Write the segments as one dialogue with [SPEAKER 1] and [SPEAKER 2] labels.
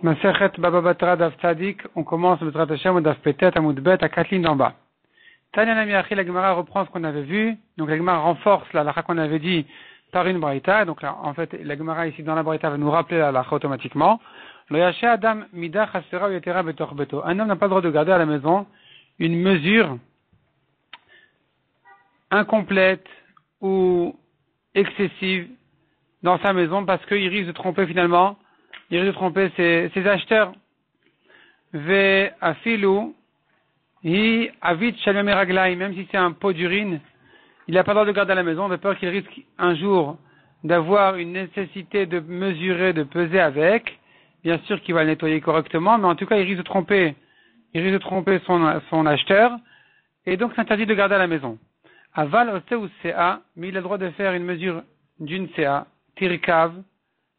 [SPEAKER 1] Masechet Baba Batra Daf Tzadik, on commence le Trat Hashem Daf Petet Amoud Bet à 4 lignes d'en bas. Tanya Nami Achi, la Gemara reprend ce qu'on avait vu, donc la Gemara renforce la halakha qu'on avait dit par une braïta, donc là, en fait, la Gemara ici dans la braïta va nous rappeler la halakha automatiquement. Lo Yashe Adam Mida Chasera Yetera Betor Beto. Un homme n'a pas le droit de garder à la maison une mesure incomplète ou excessive dans sa maison parce qu'il risque de tromper finalement. Il risque de tromper ses acheteurs. Ve afilu hi avit shalom raglaim, même si c'est un pot d'urine, il n'a pas le droit de garder à la maison, de peur qu'il risque un jour d'avoir une nécessité de mesurer, de peser avec. Bien sûr qu'il va le nettoyer correctement, mais en tout cas il risque de tromper son acheteur, et donc c'est interdit de garder à la maison. Aval ose ou CA, mais il a le droit de faire une mesure d'une CA, tirkav.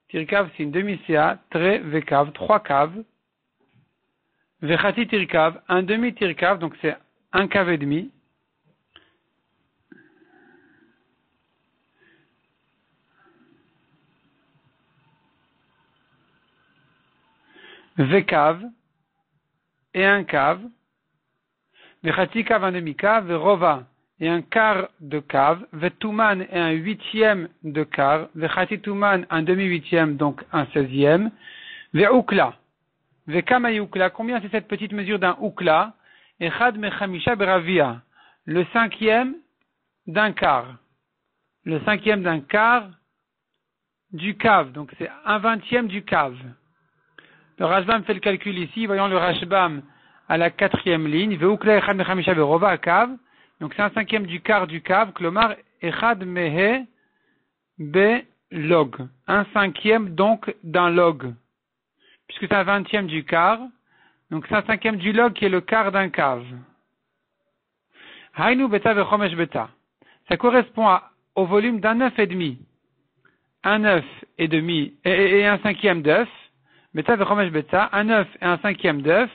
[SPEAKER 1] Tirkav, c'est une demi-CA, tre vekav, 3 caves. Vechati tirkav, un demi-tirkav, donc c'est 1 cave et demi. Vekav, et 1 cave. Vechati cave, un demi-cave. Verova, et 1/4 de cave, vetuman et 1/8 de cave, vechati tuman un demi-8, donc 1/16, veukla, vekama yukla, combien c'est cette petite mesure d'un ukla, echad mechamisha beravia, le 5e d'un quart, le 5e d'un quart du cave, donc c'est 1/20 du cave. Le Rashbam fait le calcul ici, voyons le Rashbam à la 4e ligne, veukla echad mechamisha berova cave. Donc c'est 1/5 du quart du cave, klomar echad mehe be log. 1/5 donc d'un log. Puisque c'est 1/20 du quart, donc c'est 1/5 du log qui est le quart d'un cave. Hainu beta vechomesh beta. Ça correspond au volume d'un œuf et demi. Un œuf et demi et 1/5 d'œuf. Beta vechomesh beta, un œuf et 1/5 d'œuf.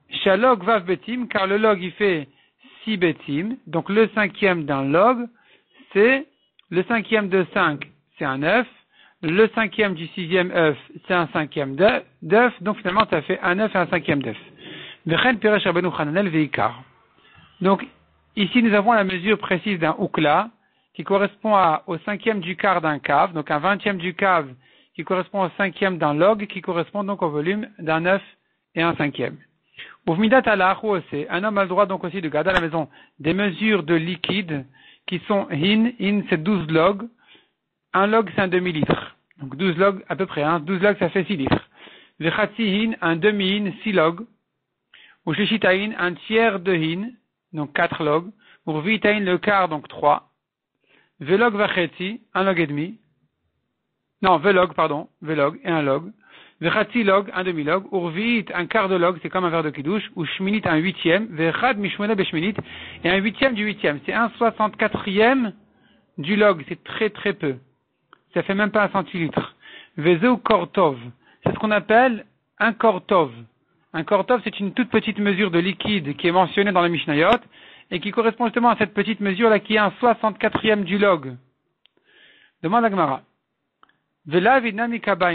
[SPEAKER 1] Shalog vav betim, car le log il fait 6 betim, donc le 5e d'un log, c'est le 5e de 5, c'est un œuf, le 5e du 6e œuf, c'est 1/5 d'œuf, donc finalement ça fait un œuf et 1/5 d'œuf. Vechen piresh rabbeinu Hananel veikar. Donc ici nous avons la mesure précise d'un ukla, qui correspond au 5e du quart d'un cave, donc un 20e du cave, qui correspond au 5e d'un log, qui correspond donc au volume d'un œuf et 1/5. Un homme a le droit donc aussi de garder à la maison des mesures de liquide qui sont hin c'est 12 logs, un log c'est un demi-litre, donc 12 logs à peu près, 12 logs ça fait 6 litres. Vechatsi hin, un demi-hin, 6 logs, ou shishita hin, un tiers de hin, donc 4 logs, ou rvita hin, le quart, donc 3, velog vachetsi, un log et demi, non, velog et un log, Vechati log, un demi-log, urvit, un quart de log, c'est comme un verre de kidouche, ou shminit, un 8e, vechad mishmone beshminit, et un 8e du 8e, c'est 1/64 du log, c'est très très peu. Ça fait même pas un centilitre. Vezeu kortov, c'est ce qu'on appelle un kortov. Un kortov, c'est une toute petite mesure de liquide qui est mentionnée dans le Mishnayot, et qui correspond justement à cette petite mesure-là qui est 1/64 du log. Demande à Gemara.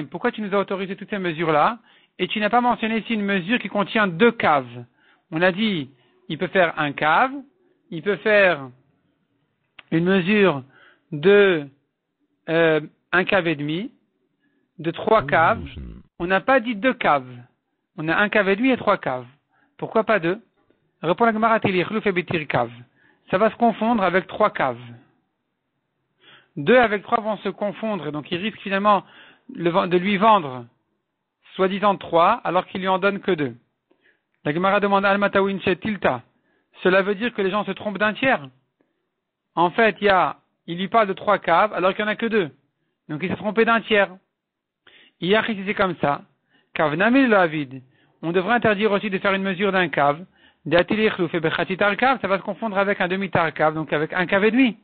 [SPEAKER 1] Pourquoi tu nous as autorisé toutes ces mesures-là et tu n'as pas mentionné ici une mesure qui contient 2 caves? On a dit, il peut faire un cave, il peut faire une mesure de 1 cave et demi, de 3 caves. On n'a pas dit 2 caves. On a 1 cave et demi et 3 caves. Pourquoi pas 2? Répond la Gemara, ça va se confondre avec 3 caves. 2 avec 3 vont se confondre, et donc il risque finalement de lui vendre soi-disant 3, alors qu'il lui en donne que 2. La Gemara demande Almatawin tilta. Cela veut dire que les gens se trompent d'un tiers. En fait, il lui parle de 3 caves, alors qu'il n'y en a que 2. Donc il s'est trompé d'un tiers. Hier, si c'est comme ça, kavnamil lavid, on devrait interdire aussi de faire une mesure d'un cave. Ça va se confondre avec un demi-tarkav, donc avec 1 cave et demi.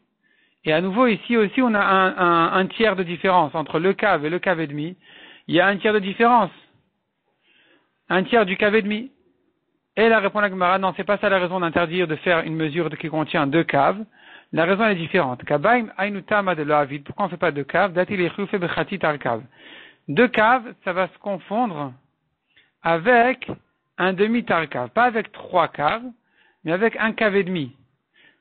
[SPEAKER 1] Et à nouveau, ici aussi, on a un tiers de différence entre le cave et le cave et demi. Il y a un tiers de différence. Un tiers du cave et demi. Et la réponse à la Gemara, non, c'est pas ça la raison d'interdire de faire une mesure qui contient 2 caves. La raison est différente. Kabaim ainutama de l'avid. Pourquoi on ne fait pas 2 caves? Datil echufé bechati tarkav. 2 caves, ça va se confondre avec un demi-tarcave. Pas avec 3 caves, mais avec 1 cave et demi.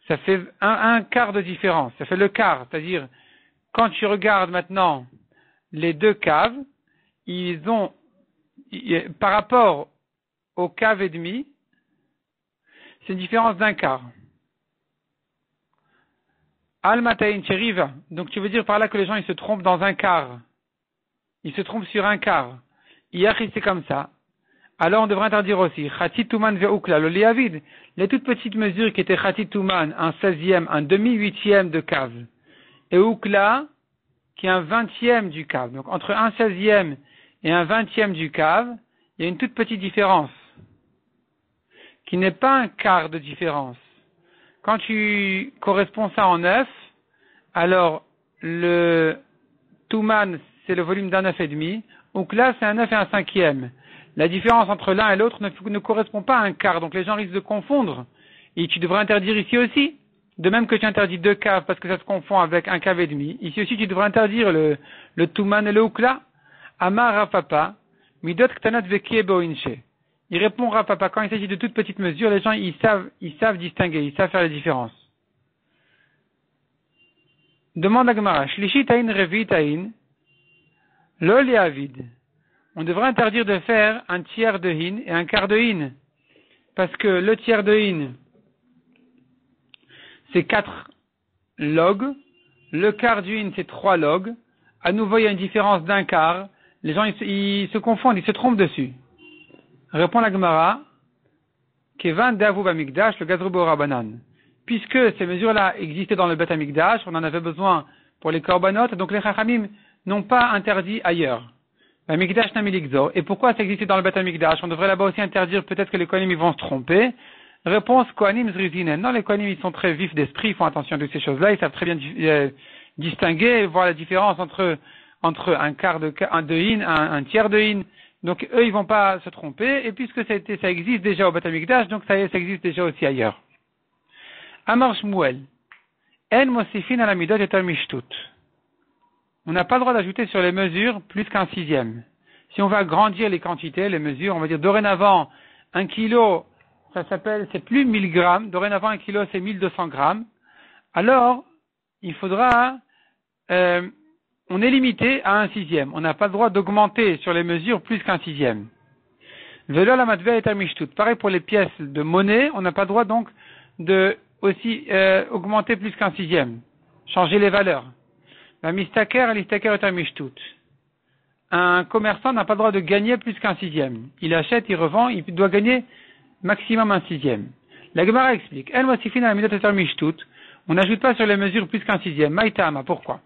[SPEAKER 1] Ça fait un quart de différence. Ça fait le quart. C'est-à-dire, quand tu regardes maintenant les 2 caves, par rapport au cave et demi, c'est une différence d'un quart. Al-Matayin Cheriva. Donc tu veux dire par là que les gens ils se trompent dans un quart. Ils se trompent sur un quart. Hier c'est comme ça. Alors on devrait interdire aussi. Chatit Tuman ve'ukla, le liavid. Les toutes petites mesures qui étaient Chatit Tuman, un 16e, un demi-8e de cave. Et ukla, qui est un 20e du cave. Donc entre un 16e et un 20e du cave, il y a une toute petite différence. Qui n'est pas un quart de différence. Quand tu corresponds ça en 9, alors le Tuman, c'est le volume d'un 9,5, donc là, c'est un 9 et un 5e. La différence entre l'un et l'autre ne correspond pas à un quart, donc les gens risquent de confondre. Et tu devrais interdire ici aussi. De même que tu interdis 2 caves parce que ça se confond avec un cave et demi. Ici aussi, tu devrais interdire le Tuman et le Ukla. Amar Rafapa, Midot Ktanat Vekie Boinche. Il répond Rafapa, quand il s'agit de toutes petites mesures, les gens, ils savent distinguer, ils savent faire la différence. Demande à Gemara, Shlishi Taïn Revi Taïn, Lo Liavid. On devrait interdire de faire un tiers de hin et un quart de hin. Parce que le tiers de hin, c'est 4 logs. Le quart du hin, c'est 3 logs. À nouveau, il y a une différence d'un quart. Les gens, ils se confondent, ils se trompent dessus. Répond la Gemara, Kevan Davou Bamikdash, le Gazrubo Rabanan. Puisque ces mesures-là existaient dans le Bet Amikdash, on en avait besoin pour les korbanot, donc les Chachamim n'ont pas interdit ailleurs. Bamikdash Namilikzo. Et pourquoi ça existait dans le Bet Amikdash? On devrait là-bas aussi interdire, peut-être que les Kohanim ils vont se tromper. Réponse Kohanim Zrizinen. Non, les Kohanim ils sont très vifs d'esprit, ils font attention de ces choses-là, ils savent très bien distinguer, voir la différence entre un quart de hin, un tiers de hin. Donc eux ils vont pas se tromper, et puisque ça existe déjà au Bet Amikdash, donc ça existe déjà aussi ailleurs. Amar Shmuel. En Mosifin à la Midot et Mishtut. On n'a pas le droit d'ajouter sur les mesures plus qu'un 6e. Si on va agrandir les quantités, les mesures, on va dire dorénavant 1 kilo, c'est plus 1000 grammes, dorénavant 1 kilo c'est 1200 grammes. Alors, il faudra, on est limité à un 6e. On n'a pas le droit d'augmenter sur les mesures plus qu'un 6e. Velo la matvea et mishtut. Pareil pour les pièces de monnaie, on n'a pas le droit donc de aussi augmenter plus qu'un 6e. Changer les valeurs. La mistaker et l'istaker et mishtut. Un commerçant n'a pas le droit de gagner plus qu'un 6e. Il achète, il revend, il doit gagner maximum un 6e. La Gemara explique. El mosifin à la midot et mishtut. On n'ajoute pas sur les mesures plus qu'un 6e. Maïtama, pourquoi?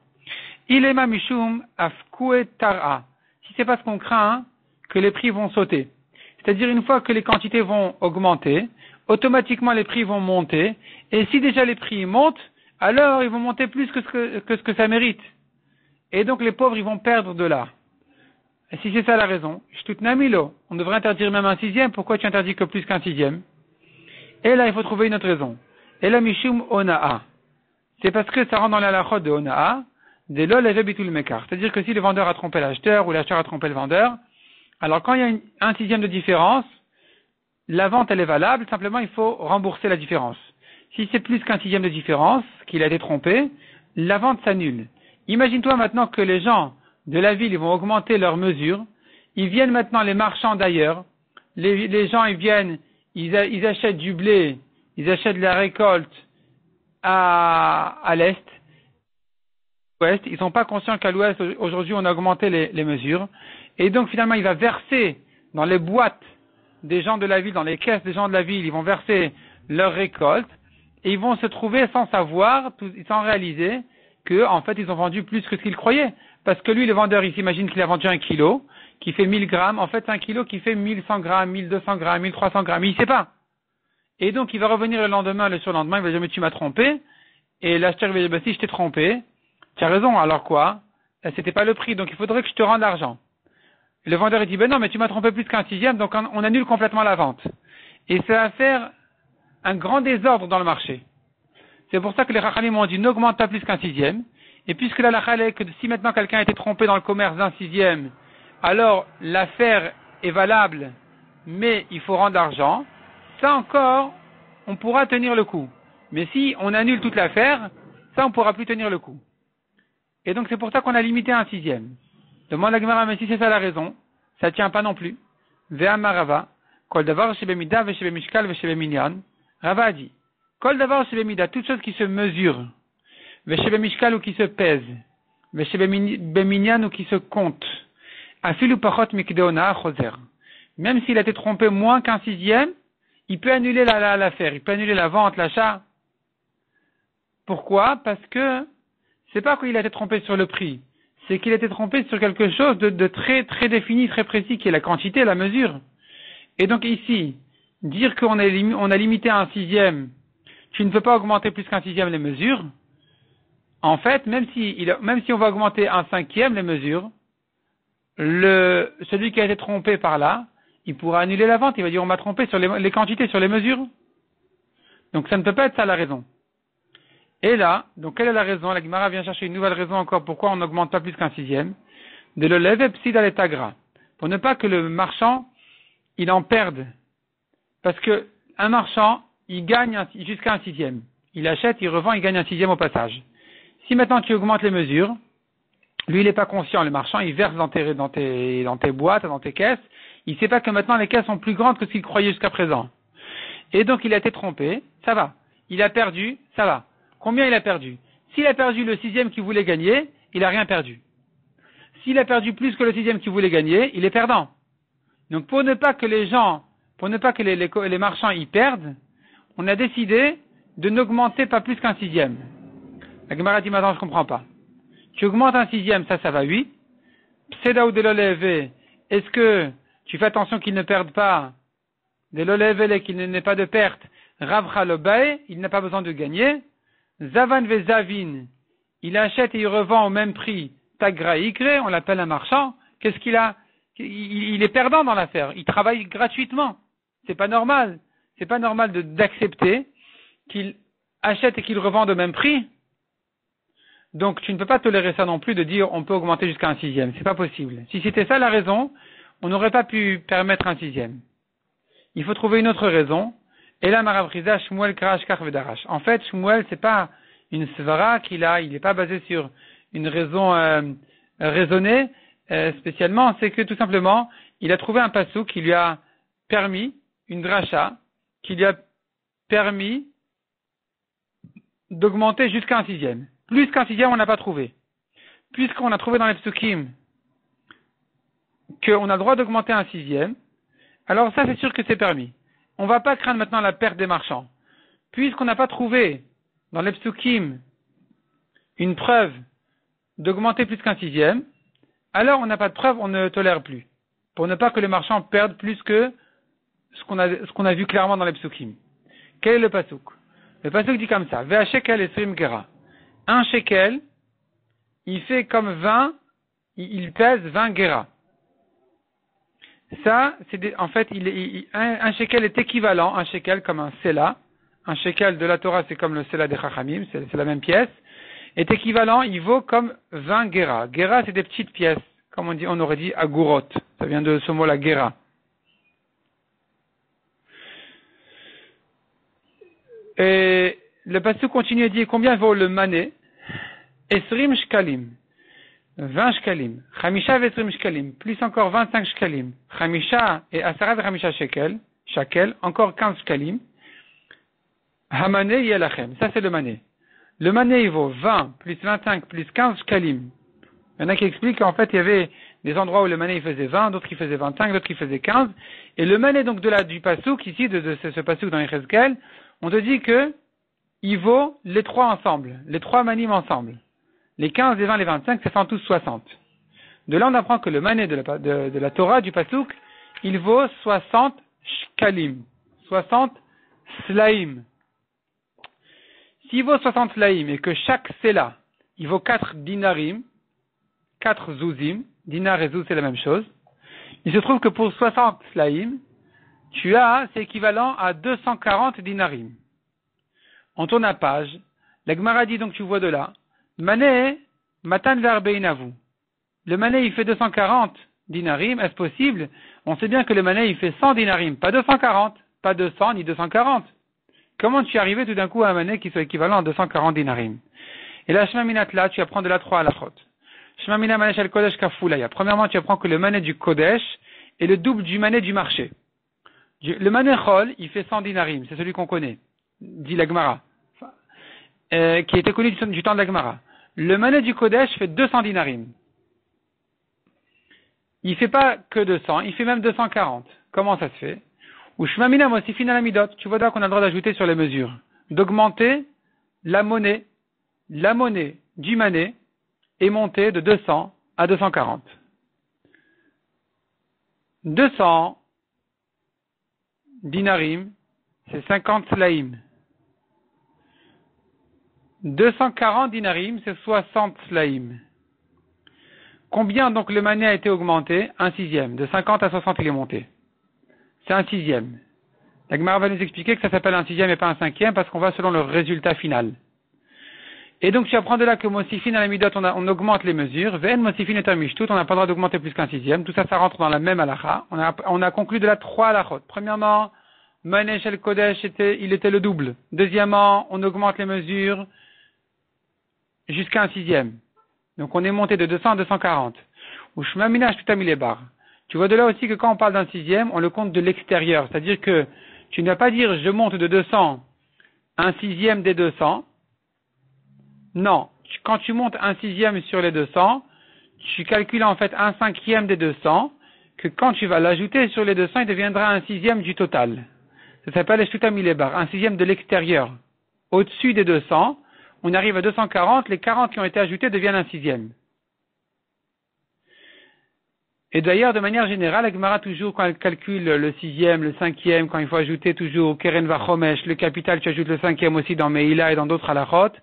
[SPEAKER 1] Ilema mishum afkue tara. Si c'est parce qu'on craint que les prix vont sauter. C'est-à-dire une fois que les quantités vont augmenter, automatiquement les prix vont monter. Et si déjà les prix montent, alors ils vont monter plus que ce que ça mérite. Et donc les pauvres ils vont perdre de là. Et si c'est ça la raison, on devrait interdire même un 6e, pourquoi tu interdis que plus qu'un 6e? Et là il faut trouver une autre raison. Et là mishum onaa. C'est parce que ça rentre dans la halachot de onaa, de lol et bitul mekar. C'est-à-dire que si le vendeur a trompé l'acheteur ou l'acheteur a trompé le vendeur, alors quand il y a un 6e de différence, la vente elle est valable, simplement il faut rembourser la différence. Si c'est plus qu'un 6e de différence, qu'il a été trompé, la vente s'annule. Imagine-toi maintenant que les gens de la ville ils vont augmenter leurs mesures, ils viennent maintenant les marchands d'ailleurs, les gens ils viennent, ils achètent du blé, ils achètent de la récolte à l'est, l'ouest, ils sont pas conscients qu'à l'ouest aujourd'hui on a augmenté les mesures, et donc finalement il va verser dans les boîtes des gens de la ville, dans les caisses des gens de la ville, ils vont verser leur récolte, et ils vont se trouver sans savoir, sans réaliser que, en fait, ils ont vendu plus que ce qu'ils croyaient. Parce que lui, le vendeur, il s'imagine qu'il a vendu 1 kilo, qui fait 1000 grammes. En fait, c'est 1 kilo qui fait 1100 grammes, 1200 grammes, 1300 grammes. Il ne sait pas. Et donc, il va revenir le lendemain, le surlendemain, il va dire, mais tu m'as trompé. Et l'acheteur va dire, bah, si je t'ai trompé, tu as raison, alors quoi? C'était pas le prix, donc il faudrait que je te rende l'argent. Le vendeur, il dit, ben non, mais tu m'as trompé plus qu'un 6e, donc on annule complètement la vente. Et ça va faire un grand désordre dans le marché. C'est pour ça que les Chachamim ont dit n'augmente pas plus qu'un 6e. Et puisque la halakha est que si maintenant quelqu'un a été trompé dans le commerce d'un 6e alors l'affaire est valable, mais il faut rendre l'argent, ça encore, on pourra tenir le coup. Mais si on annule toute l'affaire, ça on pourra plus tenir le coup. Et donc c'est pour ça qu'on a limité à un sixième. Demande la Gemara, mais si c'est ça la raison, ça tient pas non plus. Vea marava, kol davar shebemida veshebemishkal veshebeminyan. Rava a dit, kol davar shebemida, toute chose qui se mesure, veshebemishkal ou qui se pèse, veshebeminyan ou qui se compte, afil ou pachot mikdeona choser. Même s'il a été trompé moins qu'un sixième, il peut annuler l'affaire, il peut annuler la vente, l'achat. Pourquoi? Parce que c'est pas qu'il a été trompé sur le prix, c'est qu'il a été trompé sur quelque chose de très très défini, très précis, qui est la quantité, la mesure. Et donc ici, dire qu'on a limité à un sixième, tu ne peux pas augmenter plus qu'un sixième les mesures. En fait, même si on va augmenter un cinquième les mesures, celui qui a été trompé par là, il pourra annuler la vente. Il va dire on m'a trompé sur les quantités, sur les mesures. Donc ça ne peut pas être ça la raison. Et là, donc quelle est la raison? La Gemara vient chercher une nouvelle raison encore pourquoi on n'augmente pas plus qu'un sixième. De le lever psid à l'état gras. Pour ne pas que le marchand, il en perde. Parce que un marchand, il gagne jusqu'à un sixième. Il achète, il revend, il gagne un sixième au passage. Si maintenant tu augmentes les mesures, lui il n'est pas conscient, le marchand, il verse dans tes boîtes, dans tes caisses, il ne sait pas que maintenant les caisses sont plus grandes que ce qu'il croyait jusqu'à présent. Et donc il a été trompé, ça va. Il a perdu, ça va. Combien il a perdu? S'il a perdu le sixième qu'il voulait gagner, il n'a rien perdu. S'il a perdu plus que le sixième qu'il voulait gagner, il est perdant. Donc pour ne pas que les marchands y perdent, on a décidé de n'augmenter pas plus qu'un sixième. La Gemara dit maintenant je comprends pas. Tu augmentes un sixième, ça va 8. Pseda ou de l'oleve, est-ce que tu fais attention qu'il ne perde pas, de l'oleve, qu'il n'ait pas de perte, Ravcha lobae, il n'a pas besoin de gagner. Zavan ve Zavin, il achète et il revend au même prix. Tagra Ikre, on l'appelle un marchand. Qu'est-ce qu'il a? Il est perdant dans l'affaire. Il travaille gratuitement. C'est pas normal. C'est pas normal d'accepter qu'il achète et qu'il revende au même prix. Donc tu ne peux pas tolérer ça non plus de dire on peut augmenter jusqu'à un sixième. C'est pas possible. Si c'était ça la raison, on n'aurait pas pu permettre un sixième. Il faut trouver une autre raison. Et là, Marabriza, Shmuel Krash Kach Vedarash. En fait, Shmuel, c'est pas une svara qu'il a, il n'est pas basé sur une raison raisonnée spécialement, c'est que tout simplement, il a trouvé un passou qui lui a permis, une dracha, qui lui a permis d'augmenter jusqu'à un sixième. Plus qu'un sixième, on n'a pas trouvé. Puisqu'on a trouvé dans les psukim qu'on a le droit d'augmenter un sixième, alors ça, c'est sûr que c'est permis. On ne va pas craindre maintenant la perte des marchands. Puisqu'on n'a pas trouvé dans les psukim une preuve d'augmenter plus qu'un sixième, alors on n'a pas de preuve, on ne tolère plus. Pour ne pas que les marchands perdent plus que ce qu'on a vu clairement dans les psukim. Quel est le pasuk? Le pasuk dit comme ça, Ve'a shekel esrim gera. Un shekel, il fait comme 20, il pèse 20 gera. Ça, en fait, un shekel est équivalent, un shekel comme un sela. Un shekel de la Torah, c'est comme le sela des Chachamim, c'est la même pièce. Est équivalent, il vaut comme 20 gera. Gera, c'est des petites pièces. Comme on aurait dit agurot. Ça vient de ce mot-là, gera. Et le pasuk continue à dire combien vaut le mané? Esrim shkalim. 20 shkalim. Chamisha vesrim shkalim. Plus encore 25 shkalim. Chamisha et asara chamisha shekel. Shakel. Encore 15 shkalim. Hamané yelachem. Ça, c'est le mané. Le mané, il vaut 20 plus 25 plus 15 shkalim. Il y en a qui expliquent qu'en fait, il y avait des endroits où le mané, il faisait 20, d'autres qui faisaient 25, d'autres qui faisaient 15. Et le mané, donc, du pasouk, ici, de ce pasouk dans Yechezkel, on te dit que il vaut les trois ensemble. Les trois manim ensemble. Les 15, les 20, les 25, ça fait en tous 60. De là, on apprend que le mané de la Torah, du pasouk, il vaut 60 shkalim. 60 slaim. S'il vaut 60 slaim et que chaque sela, il vaut 4 dinarim, 4 zouzim, dinar et zouz c'est la même chose, il se trouve que pour 60 slaim, c'est équivalent à 240 dinarim. On tourne la page, la Gemara dit donc tu vois de là, mané, matan verbeinavu. Le mané il fait 240 dinarim, est-ce possible? On sait bien que le mané, il fait 100 dinarim, pas 240, pas 200 ni 240. Comment tu es arrivé tout d'un coup à un mané qui soit équivalent à 240 dinarim? Et là, Shema Minatla, tu apprends de la 3 à la chot. Shema Mina Mané Shel Kodesh Kafulaya. Premièrement, tu apprends que le mané du Kodesh est le double du mané du marché. Le mané Chol, il fait 100 dinarim, c'est celui qu'on connaît, dit la Gemara, qui était connu du temps de la Gemara. Le mané du Kodesh fait 200 dinarim. Il fait pas que 200, il fait même 240. Comment ça se fait? Ou Shema Mina Mosifin Alamidot. Tu vois là qu'on a le droit d'ajouter sur les mesures, d'augmenter la monnaie du mané est montée de 200 à 240. 200 dinarim, c'est 50 slaim. 240 dinarim, c'est 60 slaim. Combien donc le mané a été augmenté? Un sixième. De 50 à 60, il est monté. C'est un sixième. La Gemara va nous expliquer que ça s'appelle un sixième et pas un cinquième parce qu'on va selon le résultat final. Et donc tu apprends de là que Mosifin à la midot, on augmente les mesures. Ven Mosifin et Mishtout, on n'a pas le droit d'augmenter plus qu'un sixième. Tout ça, ça rentre dans la même halakha. On a conclu de là 3 halachot. Premièrement, Mané Shel Kodesh il était le double. Deuxièmement, on augmente les mesures jusqu'à un sixième. Donc on est monté de 200 à 240. Ou Shema Mina Shtutam Ilebar. Tu vois de là aussi que quand on parle d'un sixième, on le compte de l'extérieur. C'est-à-dire que tu ne vas pas dire je monte de 200 un sixième des 200. Non. Quand tu montes un sixième sur les 200, tu calcules en fait un cinquième des 200, que quand tu vas l'ajouter sur les 200, il deviendra un sixième du total. Ça s'appelle Shtutam Ilebar, un sixième de l'extérieur. Au-dessus des 200, on arrive à 240, les 40 qui ont été ajoutés deviennent un sixième. Et d'ailleurs, de manière générale, la Gemara, toujours, quand elle calcule le sixième, le cinquième, quand il faut ajouter toujours Keren Vachomesh, le capital, tu ajoutes le cinquième aussi dans Meïla et dans d'autres halachot,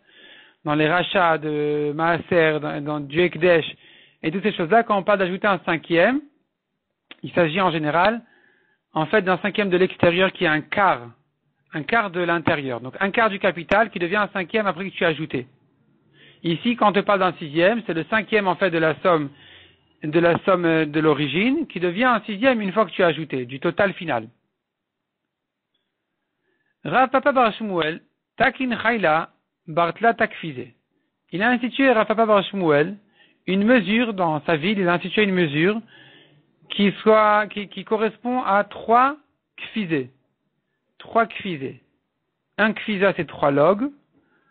[SPEAKER 1] dans les rachats de Maaser, dans du Ekdesh, et toutes ces choses-là, quand on parle d'ajouter un cinquième, il s'agit en général, en fait, d'un cinquième de l'extérieur qui est un quart de l'intérieur. Donc, un quart du capital qui devient un cinquième après que tu as ajouté. Ici, quand on te parle d'un sixième, c'est le cinquième, en fait, de la somme de l'origine, qui devient un sixième une fois que tu as ajouté, du total final. Rav Papa Bar Shmuel, Takin Chayla, Bartla Takfize. Il a institué, Rav Papa Bar Shmuel, une mesure dans sa ville, il a institué une mesure qui correspond à 3 kfizés. 3 kfizés. Un kfiza, c'est 3 logs.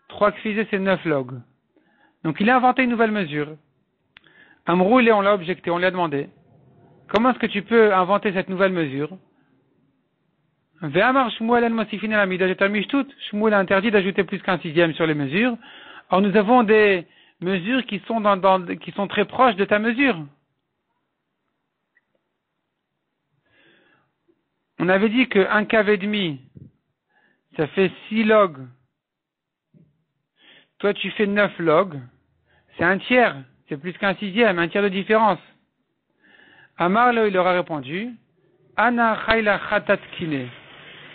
[SPEAKER 1] 3 kfizés, c'est 9 logs. Donc il a inventé une nouvelle mesure. Amroul, et on l'a objecté, on lui a demandé, comment est-ce que tu peux inventer cette nouvelle mesure? Ve'amar Shmuel el Mosifin el Amida Jetar Mishtut. Shmuel a interdit d'ajouter plus qu'un sixième sur les mesures. Or nous avons des mesures qui sont très proches de ta mesure. On avait dit que 1 cave et demi, ça fait 6 logs. Toi tu fais 9 logs. C'est un tiers. C'est plus qu'un sixième, un tiers de différence. Amarlo, il leur a répondu, Ana chayla chatat kine.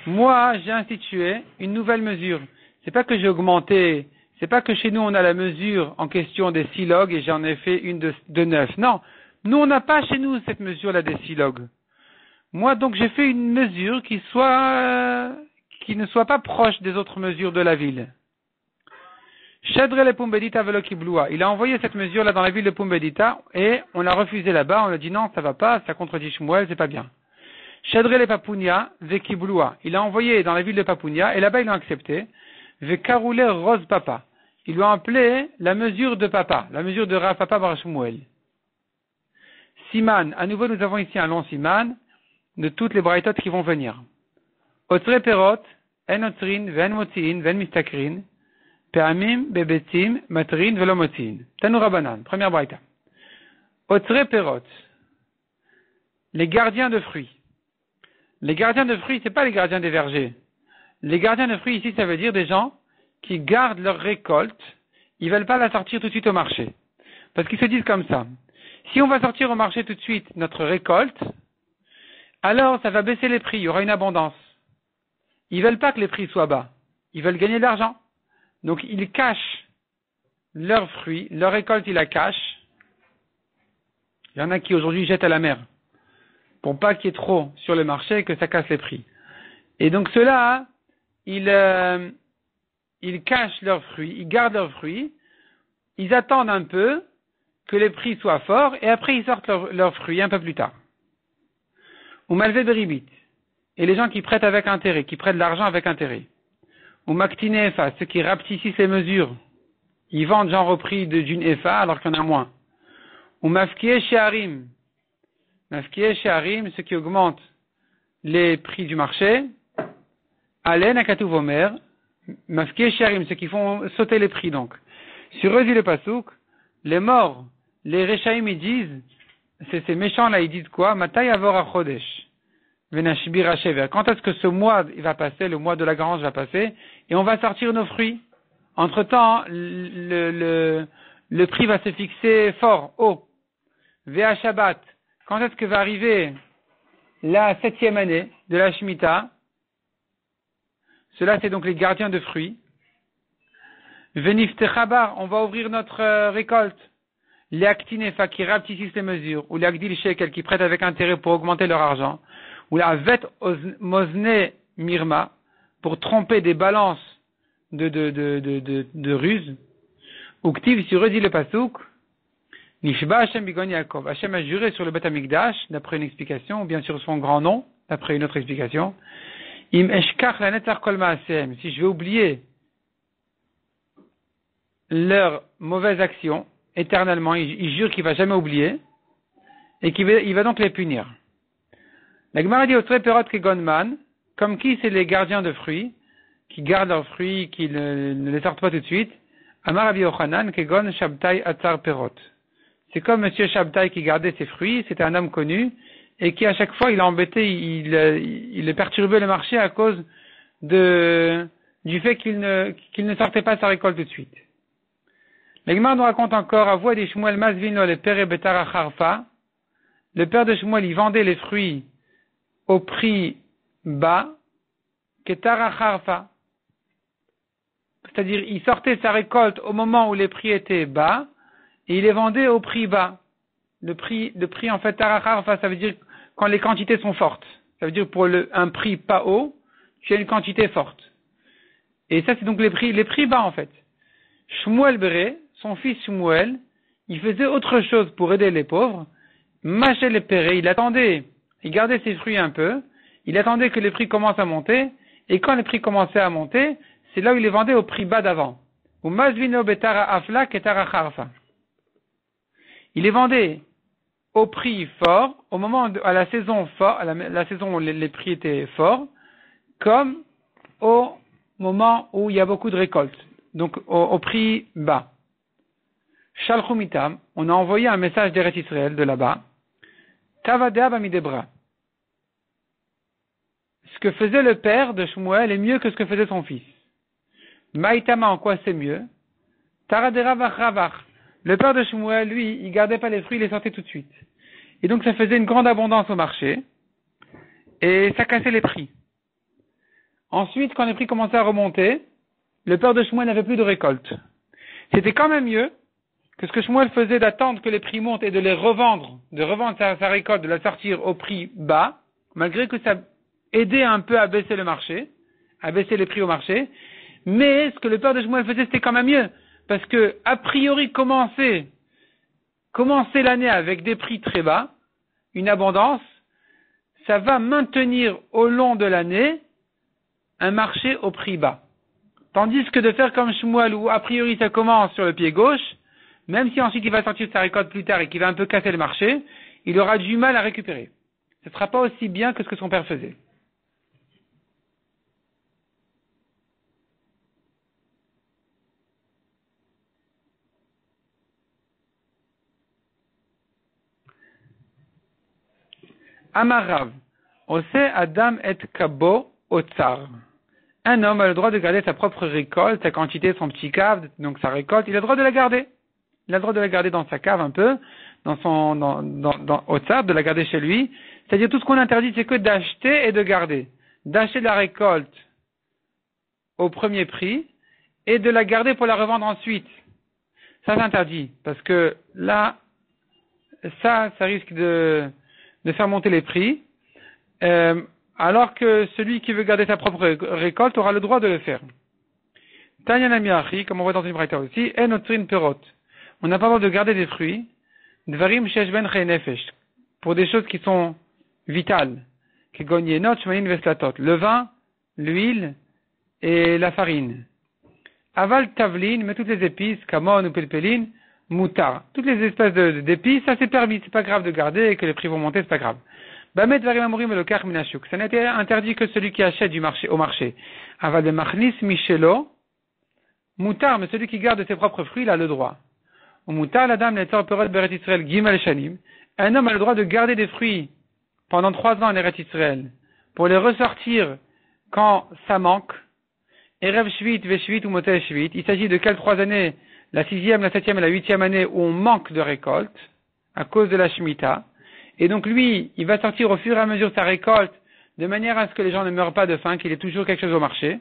[SPEAKER 1] Moi, j'ai institué une nouvelle mesure. C'est pas que j'ai augmenté, c'est pas que chez nous on a la mesure en question des 6 logs et j'en ai fait une de 9. Non. Nous, on n'a pas chez nous cette mesure-là des 6 logs. Moi, donc, j'ai fait une mesure qui ne soit pas proche des autres mesures de la ville. Shadre le Pumbedita velo kibloua. Il a envoyé cette mesure-là dans la ville de Pumbedita et on l'a refusé là-bas. On a dit non, ça va pas, ça contredit Shmuel, c'est pas bien. Shadre le Papunia ve kibloua. Il a envoyé dans la ville de Papunia et là-bas ils l'ont accepté. Ve karoule rose papa. Ils lui ont appelé la mesure de papa, la mesure de Rav Papa bar Shmuel. Siman. À nouveau, nous avons ici un long siman de toutes les braïtot qui vont venir. Otre perot, en otrin, ven motiin, ven mistakrin. Pe'amim, bebetim, matrin, velomotin. Tanoura banan. Première braïta. Otre perot. Les gardiens de fruits. Les gardiens de fruits, c'est pas les gardiens des vergers. Les gardiens de fruits, ici, ça veut dire des gens qui gardent leur récolte. Ils veulent pas la sortir tout de suite au marché. Parce qu'ils se disent comme ça. Si on va sortir au marché tout de suite notre récolte, alors ça va baisser les prix. Il y aura une abondance. Ils veulent pas que les prix soient bas. Ils veulent gagner de l'argent. Donc, ils cachent leurs fruits, leur récolte, ils la cachent Il y en a qui aujourd'hui jettent à la mer pour pas qu'il y ait trop sur le marché et que ça casse les prix. Et donc ceux-là, ils cachent leurs fruits, ils gardent leurs fruits, ils attendent un peu que les prix soient forts et après ils sortent leurs fruits un peu plus tard. Ou malvé beribit. Et les gens qui prêtent avec intérêt, qui prêtent de l'argent avec intérêt. Ou maktine efa, ceux qui rapetissent les mesures. Ils vendent genre au prix d'une efa alors qu'il y en a moins. Ou mafkiye sheharim. Mafkiye sheharim, ceux qui augmentent les prix du marché. Alen akatuv omer. Mafkiye sheharim, ceux qui font sauter les prix donc. Sur eux dit le pasouk, les morts, les rechaim ils disent, ces méchants là ils disent quoi? Matai avor achodesh. Venashbir hashever. Quand est-ce que ce mois il va passer, le mois de la grange va passer, et on va sortir nos fruits? Entre temps, le prix va se fixer fort, haut. Vea Shabbat. Quand est-ce que va arriver la 7e année de la Shemitah? Cela c'est donc les gardiens de fruits. Veniftechabar, on va ouvrir notre récolte. Les actinefa qui rapetissent les mesures, ou les agdil shekel qui prêtent avec intérêt pour augmenter leur argent, ou la vet mosne mirma pour tromper des balances de ruse, ou ktiv sur eux dit le pasouk, nishba Hashem bigon Yaakov. Hashem a juré sur le Beth Amikdash, d'après une explication, ou bien sur son grand nom, d'après une autre explication. Im eshkach la netzach kol ma'asem. Si je vais oublier leur mauvaise action, éternellement, il jure qu'il va jamais oublier, et il va donc les punir. La Gemara dit au Perot Kegonman, comme qui c'est les gardiens de fruits, qui gardent leurs fruits, qui ne les sortent pas tout de suite. Amar Rabbi Yochanan Kegon Shabtai Atzar Perot. C'est comme Monsieur Shabtai qui gardait ses fruits, c'était un homme connu, et qui à chaque fois il embêtait, il perturbait le marché à cause du fait qu'il ne sortait pas sa récolte tout de suite. La Gemara nous raconte encore à voix des Shmuel Mazvino le père Betara Charfa. Le père de Shmuel, il vendait les fruits au prix bas, Ketara Charfa. C'est-à-dire, il sortait sa récolte au moment où les prix étaient bas, et il les vendait au prix bas. Le prix en fait, Tara Charfa, ça veut dire quand les quantités sont fortes. Ça veut dire pour un prix pas haut, tu as une quantité forte. Et ça, c'est donc les prix bas, en fait. Shmuel Béré, son fils Shmuel, il faisait autre chose pour aider les pauvres. Mâchait les pérés, il attendait, il gardait ses fruits un peu, il attendait que les prix commencent à monter, et quand les prix commençaient à monter, c'est là où il les vendait au prix bas d'avant. Ou Mazvino Betara Afla Ketara Charfa. Il les vendait au prix fort, au moment à la saison fort, la saison où les prix étaient forts, comme au moment où il y a beaucoup de récoltes. Donc au prix bas. Shalchumitam, on a envoyé un message d'Eretz Israël de là-bas. Tavadea bamidebra. Ce que faisait le père de Shmuel est mieux que ce que faisait son fils. Maïtama, en quoi c'est mieux? Taradera vachavach. Le père de Shmuel, lui, il gardait pas les fruits, il les sortait tout de suite. Et donc ça faisait une grande abondance au marché. Et ça cassait les prix. Ensuite, quand les prix commençaient à remonter, le père de Shmuel n'avait plus de récolte. C'était quand même mieux que ce que Shmuel faisait d'attendre que les prix montent et de les revendre, sa récolte, de la sortir au prix bas, malgré que ça aidait un peu à baisser le marché, à baisser les prix au marché. Mais ce que le père de Shmuel faisait, c'était quand même mieux. Parce que, a priori, commencer l'année avec des prix très bas, une abondance, ça va maintenir au long de l'année un marché au prix bas. Tandis que de faire comme Shmuel, où a priori ça commence sur le pied gauche, même si ensuite il va sortir sa récolte plus tard et qu'il va un peu casser le marché, il aura du mal à récupérer. Ce ne sera pas aussi bien que ce que son père faisait. Amarav, Ose Adam et Kabo Otsar. Un homme a le droit de garder sa propre récolte, sa quantité, son petit cave, donc sa récolte, il a le droit de la garder. Il a le droit de la garder dans sa cave un peu, dans Otsar, de la garder chez lui. C'est-à-dire tout ce qu'on interdit, c'est que d'acheter et de garder. D'acheter de la récolte au premier prix et de la garder pour la revendre ensuite. Ça c'est interdit, parce que là, ça risque de faire monter les prix, alors que celui qui veut garder sa propre récolte aura le droit de le faire. Tanya Namiachi, comme on voit dans une braïta aussi, enotrin perot. On n'a pas le droit de garder des fruits, dvarim sheshben nefesh, pour des choses qui sont vitales, qui gognenot shmanin veslatot, le vin, l'huile et la farine. Aval tavlin, mais toutes les épices, kamon ou pelpelin, moutar. Toutes les espèces d'épices, ça c'est permis, c'est pas grave de garder et que les prix vont monter, c'est pas grave. Bamet varim amorim le kar minashuk. Ça n'a été interdit que celui qui achète au marché. Aval de machnis michelo, moutar, mais celui qui garde ses propres fruits, il a le droit. Ou moutar, la dame, netor perot beret Israël, gimel shanim. Un homme a le droit de garder des fruits pendant 3 ans en Eretz Israël, pour les ressortir quand ça manque. Erev shvit, veshvit ou motel shvit. Il s'agit de quelles 3 années? La 6e, la 7e et la 8e année où on manque de récolte, à cause de la Shemitah. Et donc lui, il va sortir au fur et à mesure de sa récolte, de manière à ce que les gens ne meurent pas de faim, qu'il ait toujours quelque chose au marché.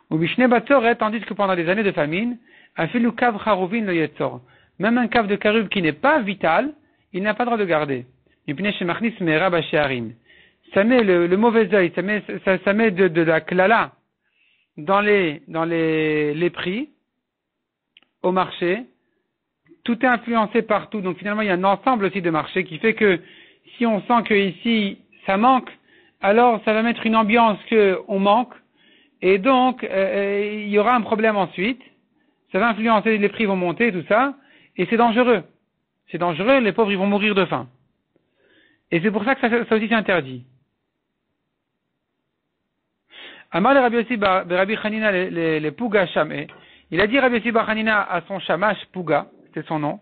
[SPEAKER 1] Ou bishne batoret, tandis que pendant des années de famine, afilu kav charuvin lo yetzor. Même un cave de carub qui n'est pas vital, il n'a pas le droit de garder. Ça met le mauvais œil, ça met de la klala dans les prix, au marché. Tout est influencé partout. Donc finalement, il y a un ensemble aussi de marché qui fait que si on sent que ici ça manque, alors ça va mettre une ambiance qu'on manque. Et donc, il y aura un problème ensuite. Ça va influencer, les prix vont monter, tout ça. Et c'est dangereux. C'est dangereux, les pauvres, ils vont mourir de faim. Et c'est pour ça que ça aussi c'est interdit. Amar le Rabbi Yossi Rabbi Hanina les Puga Shamé. Il a dit Rabbi Yossi Bar Hanina à son Shamash Puga, c'est son nom.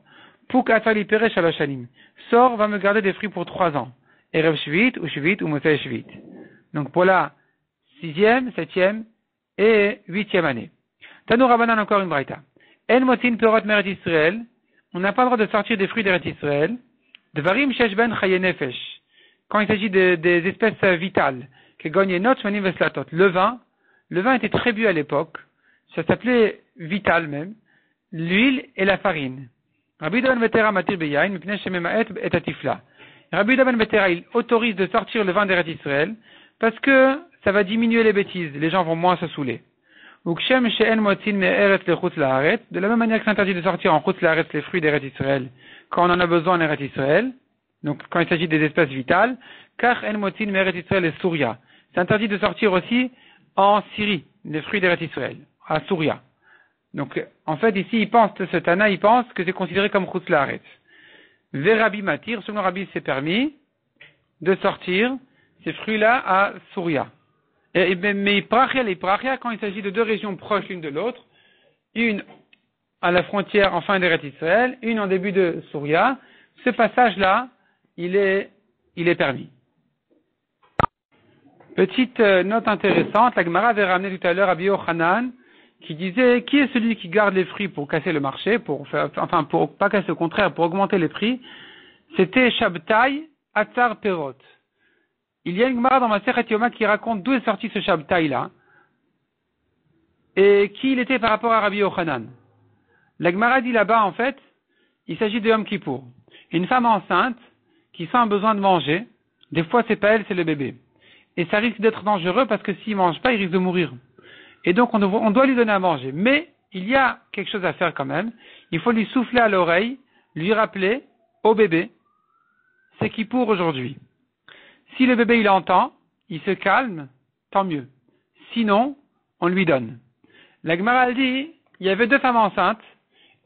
[SPEAKER 1] Puk atali peresh alashanim. Sors, va me garder des fruits pour 3 ans. Erev Shvit ou Motzei Shvit. Donc pour la 6e, 7e et 8e année. Tanou Rabbanan encore une braïta. En motin perot meret Israël. On n'a pas le droit de sortir des fruits d'Eretz Israël. Dvarim sheshben chaye nefesh. Quand il s'agit des espèces vitales. Que gognenot shmanim veslatot. Le vin était très bu à l'époque. Ça s'appelait vital même. L'huile et la farine. Rabbi Ben Betera matir beyain mipnei shememaet et atifla. Rabbi Ben Betera, il autorise de sortir le vin d'Eretz Israël parce que ça va diminuer les bêtises. Les gens vont moins se saouler. De la même manière que c'est interdit de sortir en Chutz Laaretz les fruits d'Eretz Israël quand on en a besoin en Eretz Israël, donc quand il s'agit des espèces vitales, car en motin me'Eretz Israël et Souria. C'est interdit de sortir aussi en Syrie les fruits d'Eretz Israël, à Souria. Donc en fait ici ce Tana il pense que c'est considéré comme Chutz Laaretz. Verabi Matir, selon Rabbi c'est permis de sortir ces fruits-là à Souria. Mais Iprachia, quand il s'agit de 2 régions proches l'une de l'autre, une à la frontière en fin d'Eretz Israël, une en début de Souria, ce passage-là, il est permis. Petite note intéressante, la Gemara avait ramené tout à l'heure Rabbi Yochanan, qui disait, qui est celui qui garde les fruits pour casser le marché, pour pas casser, au contraire, pour augmenter les prix? C'était Shabtai Atzar Perot. Il y a une Gemara dans ma Masechet Yoma qui raconte d'où est sorti ce Shabtai-là et qui il était par rapport à Rabbi Yochanan. La Gemara dit là-bas, en fait, il s'agit de Yom Kippour. Une femme enceinte qui sent un besoin de manger, des fois c'est pas elle, c'est le bébé. Et ça risque d'être dangereux parce que s'il mange pas, il risque de mourir. Et donc on doit lui donner à manger. Mais il y a quelque chose à faire quand même. Il faut lui souffler à l'oreille, lui rappeler au bébé, c'est Kippour aujourd'hui. Si le bébé il entend, il se calme, tant mieux. Sinon, on lui donne. La Gemara dit, il y avait 2 femmes enceintes,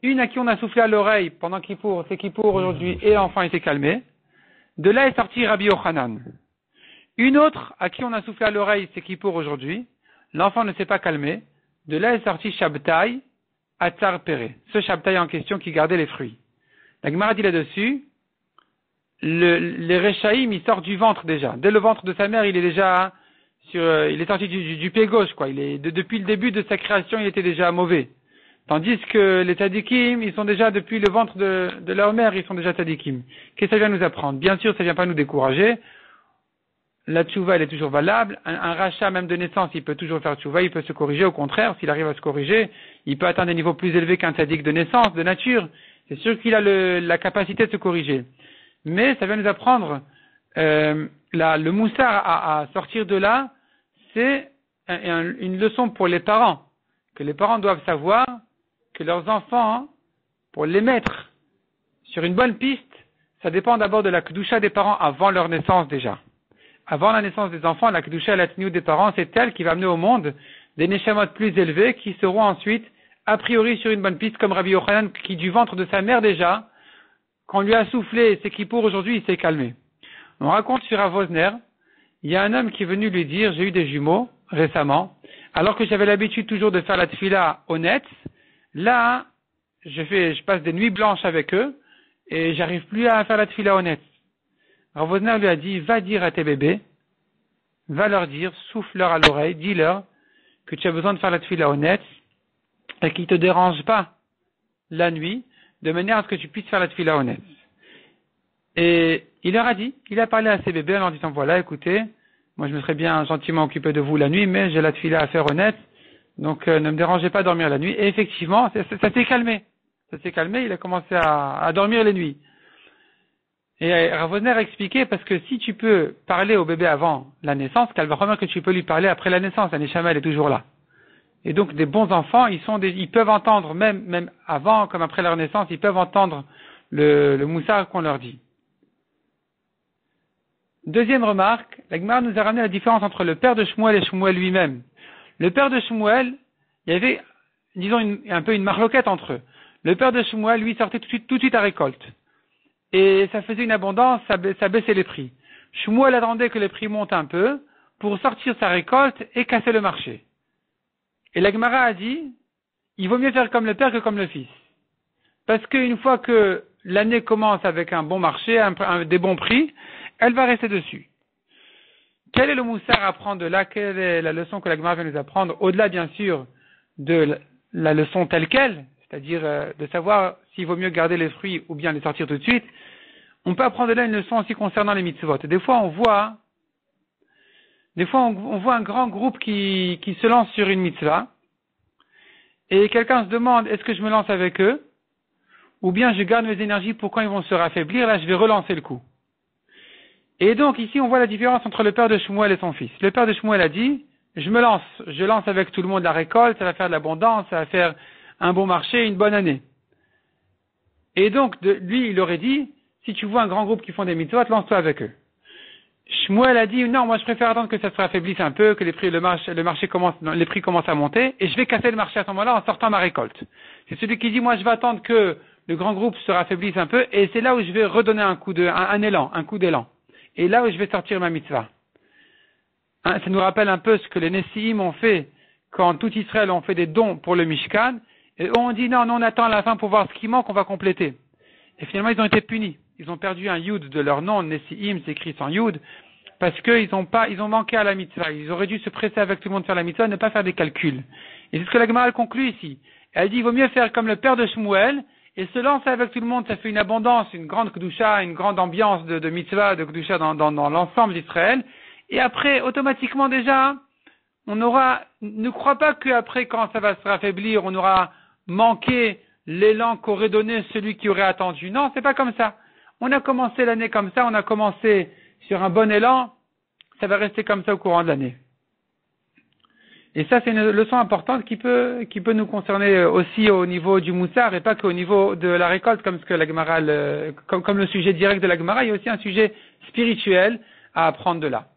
[SPEAKER 1] une à qui on a soufflé à l'oreille pendant Kippour, c'est Kippour aujourd'hui, et l'enfant il s'est calmé. De là est sorti Rabbi Yochanan. Une autre à qui on a soufflé à l'oreille, c'est Kippour aujourd'hui, l'enfant ne s'est pas calmé. De là est sorti Shabtai, Atzar Pere, ce Shabtai en question qui gardait les fruits. La Gemara dit là-dessus, les Rechaïm, il sort du ventre déjà. Dès le ventre de sa mère, il est déjà il est sorti du pied gauche, quoi. Depuis le début de sa création, il était déjà mauvais. Tandis que les tzadikim, ils sont déjà, depuis le ventre de leur mère, ils sont déjà tzadikim. Qu'est-ce que ça vient nous apprendre? Bien sûr, ça vient pas nous décourager. La tchouva, elle est toujours valable. Un rachat, même de naissance, il peut toujours faire tchouva, il peut se corriger. Au contraire, s'il arrive à se corriger, il peut atteindre des niveaux plus élevés qu'un tzadik de naissance, de nature. C'est sûr qu'il a la capacité de se corriger. mais ça vient nous apprendre le moussard à sortir de là, c'est une leçon pour les parents, que les parents doivent savoir que leurs enfants, pour les mettre sur une bonne piste, ça dépend d'abord de la kedusha des parents avant leur naissance déjà. Avant la naissance des enfants, la kedusha et la tniou des parents, c'est elle qui va amener au monde des neshamot plus élevés qui seront ensuite a priori sur une bonne piste, comme Rabbi Yochanan qui du ventre de sa mère déjà, quand on lui a soufflé c'est qui pour aujourd'hui, il s'est calmé. On raconte sur Rav Wosner, il y a un homme qui est venu lui dire, j'ai eu des jumeaux récemment, alors que j'avais l'habitude toujours de faire la tefila honnête, là, je passe des nuits blanches avec eux, et j'arrive plus à faire la tefila honnête. Rav Wosner lui a dit, va dire à tes bébés, va leur dire, souffle-leur à l'oreille, dis-leur que tu as besoin de faire la tefila honnête, et qu'ils ne te dérangent pas la nuit, de manière à ce que tu puisses faire la tefila honnête. Et il leur a dit, il a parlé à ses bébés en leur disant, voilà, écoutez, moi je me serais bien gentiment occupé de vous la nuit, mais j'ai la tefila à faire honnête, donc ne me dérangez pas à dormir la nuit. Et effectivement, ça s'est calmé. Ça s'est calmé, il a commencé à dormir les nuits. Et Rav Wosner a expliqué, parce que si tu peux parler au bébé avant la naissance, qu'elle va remarquer que tu peux lui parler après la naissance, la neshama elle est toujours là. Et donc des bons enfants, ils peuvent entendre, même avant comme après leur naissance, ils peuvent entendre le moussard qu'on leur dit. Deuxième remarque, la Gemara nous a ramené la différence entre le père de Shmuel et Shmuel lui-même. Le père de Shmuel, il y avait, disons, un peu une marloquette entre eux. Le père de Shmuel, lui, sortait tout de suite à récolte. Et ça faisait une abondance, ça baissait les prix. Shmuel attendait que les prix montent un peu pour sortir sa récolte et casser le marché. Et la Gemara a dit, il vaut mieux faire comme le père que comme le fils. Parce qu'une fois que l'année commence avec un bon marché, des bons prix, elle va rester dessus. Quel est le moussard à prendre de là? Quelle est la leçon que la Gemara vient nous apprendre? Au-delà, bien sûr, de la leçon telle qu'elle, c'est-à-dire de savoir s'il vaut mieux garder les fruits ou bien les sortir tout de suite, on peut apprendre de là une leçon aussi concernant les mitzvot. Des fois, on voit un grand groupe qui se lance sur une mitzvah, et quelqu'un se demande, est-ce que je me lance avec eux? Ou bien je garde mes énergies pour quand ils vont se raffaiblir, là je vais relancer le coup. Et donc ici on voit la différence entre le père de Shmuel et son fils. Le père de Shmuel a dit, je lance avec tout le monde la récolte, ça va faire de l'abondance, ça va faire un bon marché, une bonne année. Et donc lui il aurait dit, si tu vois un grand groupe qui font des mitzvot, lance-toi avec eux. Shmuel a dit, non, moi je préfère attendre que ça se raffaiblisse un peu, que les prix commencent à monter, et je vais casser le marché à ce moment-là en sortant ma récolte. C'est celui qui dit, moi je vais attendre que le grand groupe se raffaiblisse un peu, et c'est là où je vais redonner un coup d'élan. Et là où je vais sortir ma mitzvah. Ça nous rappelle un peu ce que les Nessiim ont fait quand tout Israël ont fait des dons pour le Mishkan, et on dit, non, on attend à la fin pour voir ce qui manque, on va compléter. Et finalement, ils ont été punis. Ils ont perdu un yud de leur nom, Nessiim, c'est écrit sans yud, parce qu'ils ont manqué à la mitzvah. Ils auraient dû se presser avec tout le monde faire la mitzvah, ne pas faire des calculs. Et c'est ce que la Gemara conclut ici. Elle dit, il vaut mieux faire comme le père de Shmuel, et se lancer avec tout le monde, ça fait une abondance, une grande kedusha, une grande ambiance de mitzvah, de kedusha dans l'ensemble d'Israël. Et après, automatiquement déjà, ne crois pas qu'après, quand ça va se raffaiblir, on aura manqué l'élan qu'aurait donné celui qui aurait attendu. Non, c'est pas comme ça. On a commencé l'année comme ça, on a commencé sur un bon élan, ça va rester comme ça au courant de l'année. Et ça, c'est une leçon importante qui peut nous concerner aussi au niveau du moussard et pas qu'au niveau de la récolte, comme ce que la Gemara, comme le sujet direct de la Gemara, il y a aussi un sujet spirituel à apprendre de là.